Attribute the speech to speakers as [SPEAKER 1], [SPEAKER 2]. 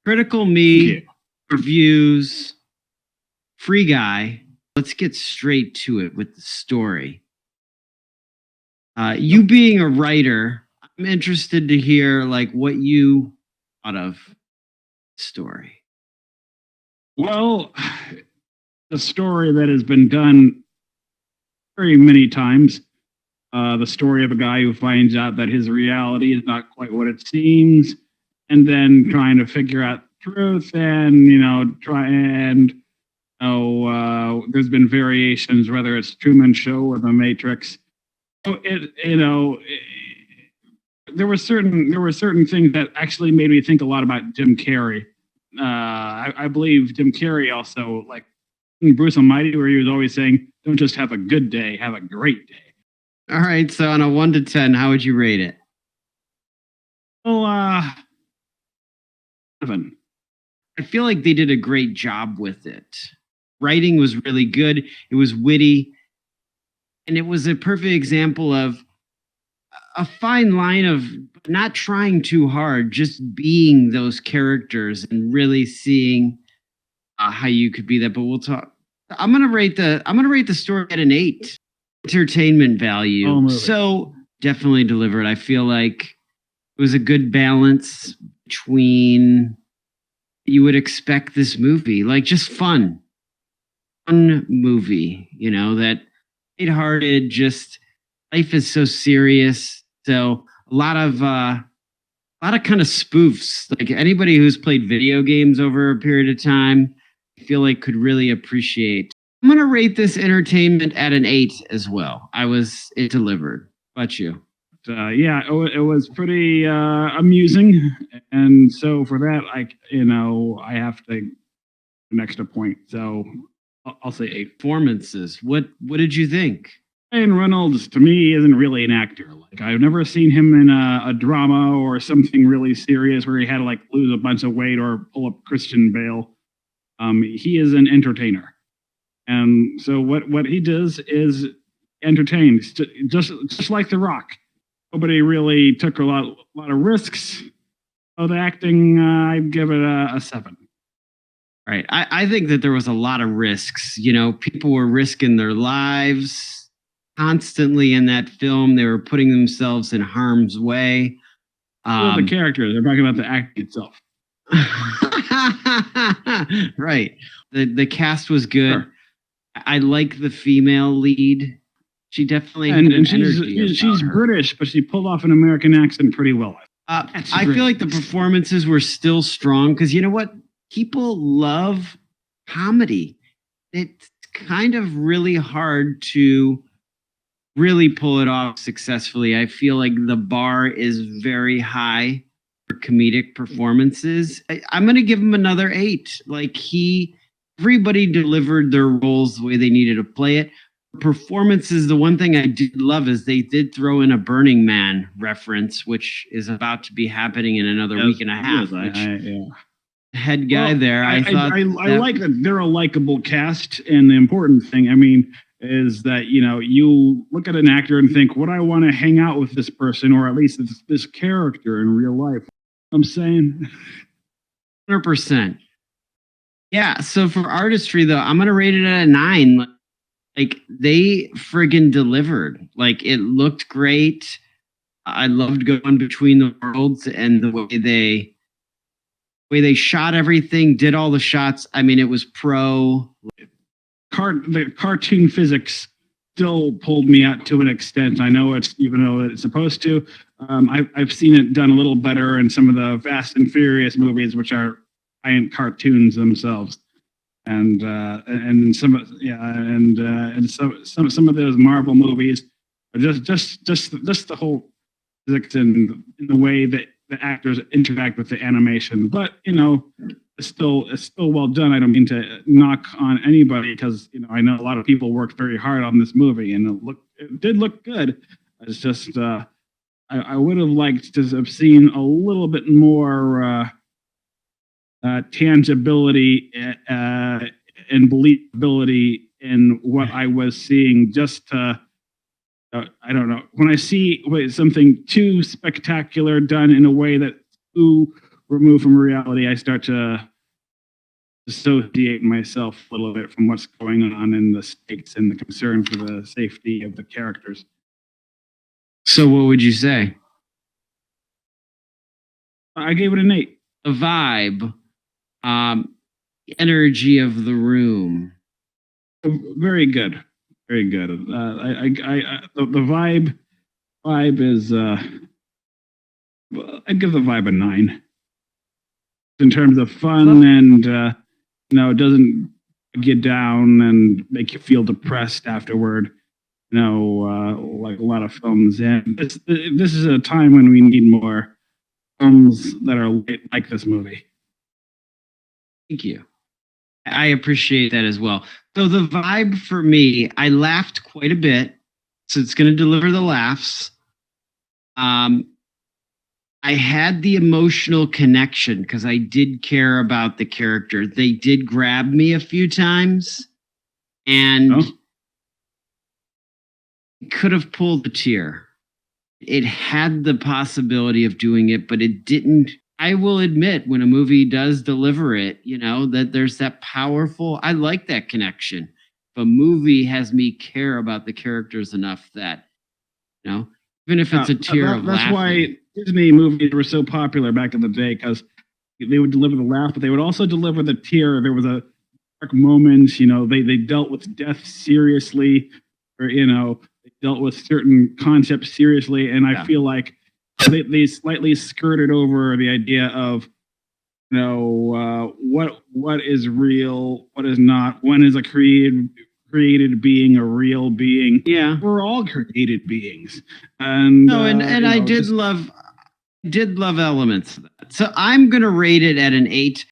[SPEAKER 1] Critical Me reviews Free Guy. Let's get straight to it with the story. You being a writer, I'm interested to hear like what you thought of the story.
[SPEAKER 2] Well, the story that has been done very many times. The story of a guy who finds out that his reality is not quite what it seems, and then trying to figure out the truth, and there's been variations, whether it's Truman Show or The Matrix. So there were certain things that actually made me think a lot about Jim Carrey. I believe Jim Carrey also, like in Bruce Almighty, where he was always saying, "Don't just have a good day, have a great day."
[SPEAKER 1] All right, so on a 1 to 10, how would you rate it?
[SPEAKER 2] Well, 7.
[SPEAKER 1] I feel like they did a great job with it. Writing was really good. It was witty. And it was a perfect example of a fine line of not trying too hard, just being those characters and really seeing how you could be that. But we'll talk. I'm gonna rate the story at an 8. Entertainment value. So definitely delivered. I feel like it was a good balance between you would expect this movie, like just fun movie, that lighthearted, just life is so serious. So a lot of kind of spoofs, like anybody who's played video games over a period of time, I feel like could really appreciate. I'm going to rate this entertainment at an 8 as well. It delivered. How about you?
[SPEAKER 2] It was pretty amusing. And so for that, I have to an extra point. So I'll say 8.
[SPEAKER 1] Performances. What did you think?
[SPEAKER 2] Ryan Reynolds, to me, isn't really an actor. Like, I've never seen him in a drama or something really serious where he had to like lose a bunch of weight or pull up Christian Bale. He is an entertainer. And so what he does is entertain, just like The Rock. Nobody really took a lot of risks. So the acting, I'd give it a 7.
[SPEAKER 1] Right. I think that there was a lot of risks. People were risking their lives constantly in that film. They were putting themselves in harm's way.
[SPEAKER 2] The characters, they're talking about the acting itself.
[SPEAKER 1] Right. The cast was good.
[SPEAKER 2] Sure.
[SPEAKER 1] I like the female lead. She definitely had
[SPEAKER 2] and
[SPEAKER 1] she's
[SPEAKER 2] British, but she pulled off an American accent pretty well.
[SPEAKER 1] I feel like the performances were still strong because you know what? People love comedy. It's kind of really hard to really pull it off successfully. I feel like the bar is very high for comedic performances. I'm going to give him another 8. Like everybody delivered their roles the way they needed to play it. Performances, the one thing I did love is they did throw in a Burning Man reference, which is about to be happening in another week and a half. Head guy there. I
[SPEAKER 2] like that they're a likable cast, and the important thing, is that you look at an actor and think, would I want to hang out with this person, or at least this character in real life? I'm saying
[SPEAKER 1] 100%. Yeah. So for artistry, though, I'm gonna rate it at a 9. Like they friggin' delivered. Like it looked great. I loved going between the worlds and the way they shot everything, did all the shots. It was pro.
[SPEAKER 2] The cartoon physics still pulled me out to an extent. I know even though it's supposed to. I've seen it done a little better in some of the Fast and Furious movies, which are giant cartoons themselves. And some of those Marvel movies are just the whole physics and in the way that the actors interact with the animation. But it's still well done. I don't mean to knock on anybody because I know a lot of people worked very hard on this movie and it did look good. It's just I would have liked to have seen a little bit more tangibility and believability in what I was seeing. Just I don't know, when I see something too spectacular done in a way that too removed from reality, I start to dissociate myself a little bit from what's going on and the stakes and the concern for the safety of the characters.
[SPEAKER 1] So what would you say?
[SPEAKER 2] I gave it an 8.
[SPEAKER 1] The vibe, energy of the room.
[SPEAKER 2] Very good, very good. The vibe is. I'd give the vibe a 9 in terms of fun, and it doesn't get down and make you feel depressed afterward. Like a lot of films. And this is a time when we need more films that are like this movie.
[SPEAKER 1] Thank you. I appreciate that as well. So the vibe for me, I laughed quite a bit, so it's going to deliver the laughs. I had the emotional connection because I did care about the character. They did grab me a few times, and it could have pulled a tear. It had the possibility of doing it, but it didn't. I will admit, when a movie does deliver it, that there's that powerful, I like that connection. If a movie has me care about the characters enough that, even if it's a tear of laughing.
[SPEAKER 2] That's why Disney movies were so popular back in the day, because they would deliver the laugh, but they would also deliver the tear. There was a dark moment, they dealt with death seriously, or, they dealt with certain concepts seriously. And I feel like they slightly skirted over the idea of, what is real, what is not, when is a created being a real being.
[SPEAKER 1] Yeah,
[SPEAKER 2] we're all created beings. And
[SPEAKER 1] I did love elements of that. So I'm gonna rate it at an 8.